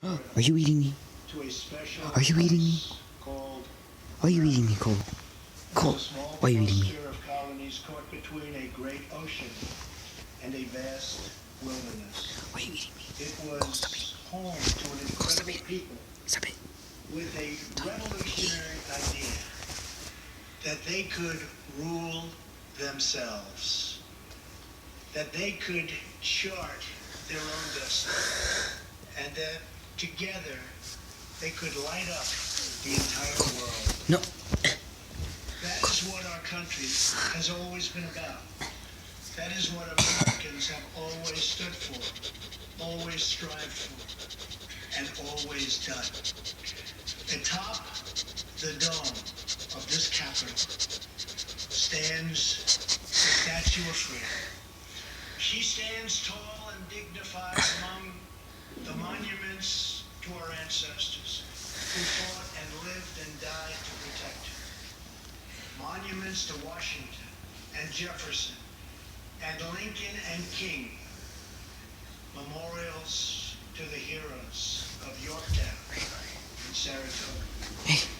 Are you eating me? Are you eating me? Are you eating me, Cole? Cole, why are you eating me? Of colonies caught between a great ocean and a vast wilderness. Why are you eating me? It was home to an incredible people Stop it. with a revolutionary idea that they could rule themselves, that they could chart their own destiny, and that together they could light up the entire world. No. That is what our country has always been about. That is what Americans have always stood for, always strived for, and always done. Atop the dome of this Capitol stands the Statue of Freedom. She stands tall and dignified among the monuments to our ancestors who fought and lived and died to protect her. Monuments to Washington and Jefferson and Lincoln and King. Memorials to the heroes of Yorktown and Saratoga. Hey.